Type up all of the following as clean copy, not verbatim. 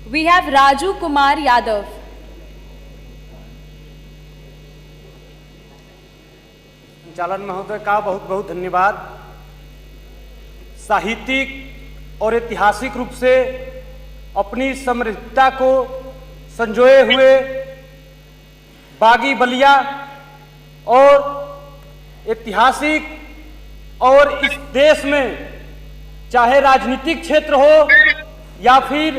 We have Raju Kumar Yadav. संचालन महोदय का बहुत बहुत धन्यवाद। साहित्यिक और ऐतिहासिक रूप से अपनी समृद्धता को संजोए हुए बागी बलिया और ऐतिहासिक और इस देश में चाहे राजनीतिक क्षेत्र हो या फिर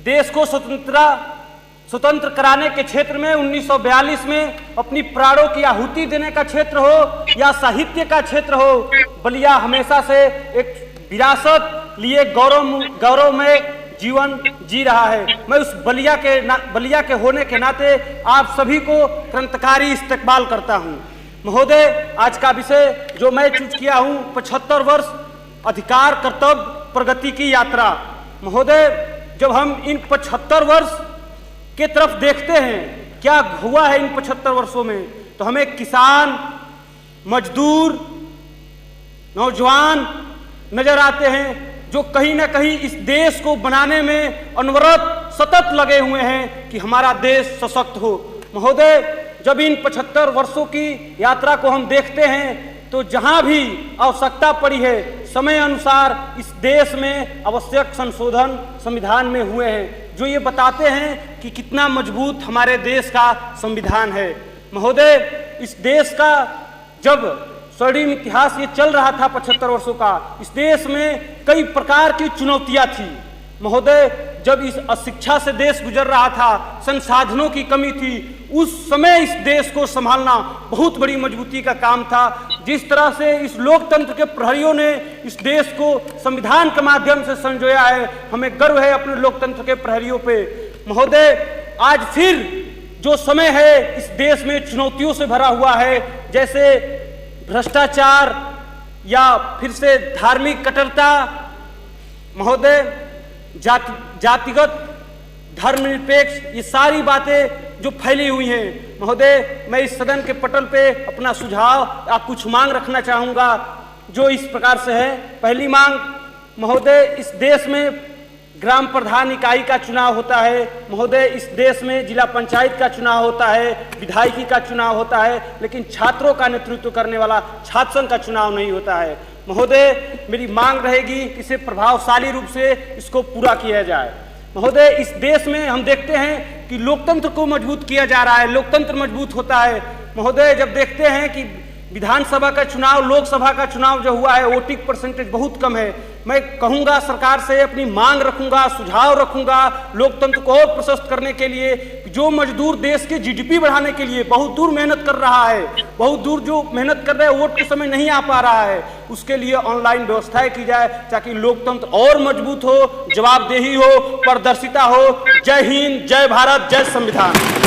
देश को स्वतंत्र कराने के क्षेत्र में 1942 में अपनी प्राणों की आहुति देने का क्षेत्र हो या साहित्य का क्षेत्र हो, बलिया हमेशा से एक विरासत लिए गौरव में जीवन जी रहा है। मैं उस बलिया के होने के नाते आप सभी को क्रांतिकारी इस्तकबाल करता हूं। महोदय, आज का विषय जो मैं चूज किया हूं 75 वर्ष अधिकार कर्तव्य प्रगति की यात्रा। महोदय, जब हम इन 75 वर्ष के तरफ देखते हैं क्या हुआ है इन 75 वर्षों में, तो हमें किसान, मजदूर, नौजवान नजर आते हैं जो कहीं ना कहीं इस देश को बनाने में अनवरत सतत लगे हुए हैं कि हमारा देश सशक्त हो। महोदय, जब इन 75 वर्षों की यात्रा को हम देखते हैं तो जहां भी आवश्यकता पड़ी है समय अनुसार इस देश में आवश्यक संशोधन संविधान में हुए हैं जो ये बताते हैं कि कितना मजबूत हमारे देश का संविधान है। महोदय, इस देश का जब स्वर्णिम इतिहास ये चल रहा था 75 वर्षों का, इस देश में कई प्रकार की चुनौतियां थी। महोदय, जब इस अशिक्षा से देश गुजर रहा था, संसाधनों की कमी थी, उस समय इस देश को संभालना बहुत बड़ी मजबूती का काम था। जिस तरह से इस लोकतंत्र के प्रहरियों ने इस देश को संविधान के माध्यम से संजोया है, हमें गर्व है अपने लोकतंत्र के प्रहरियों पे। महोदय, आज फिर जो समय है इस देश में चुनौतियों से भरा हुआ है, जैसे भ्रष्टाचार या फिर से धार्मिक कट्टरता, महोदय जातिगत धर्मनिरपेक्ष, ये सारी बातें जो फैली हुई हैं। महोदय, मैं इस सदन के पटल पे अपना सुझाव या कुछ मांग रखना चाहूँगा जो इस प्रकार से है। पहली मांग, महोदय, इस देश में ग्राम प्रधान इकाई का चुनाव होता है। महोदय, इस देश में जिला पंचायत का चुनाव होता है, विधायकी का चुनाव होता है, लेकिन छात्रों का नेतृत्व करने वाला छात्र संघ का चुनाव नहीं होता है। महोदय, मेरी मांग रहेगी कि इसे प्रभावशाली रूप से इसको पूरा किया जाए। महोदय, इस देश में हम देखते हैं कि लोकतंत्र को मजबूत किया जा रहा है, लोकतंत्र मजबूत होता है। महोदय, जब देखते हैं कि विधानसभा का चुनाव, लोकसभा का चुनाव जो हुआ है, वोटिंग परसेंटेज बहुत कम है। मैं कहूंगा सरकार से, अपनी मांग रखूंगा, सुझाव रखूंगा लोकतंत्र को और प्रशस्त करने के लिए। जो मजदूर देश के जीडीपी बढ़ाने के लिए बहुत दूर मेहनत कर रहा है, बहुत दूर जो मेहनत कर रहा है वोट के समय नहीं आ पा रहा है, उसके लिए ऑनलाइन व्यवस्थाएं की जाए ताकि लोकतंत्र और मजबूत हो, जवाबदेही हो, पारदर्शिता हो। जय हिंद, जय भारत, जय संविधान।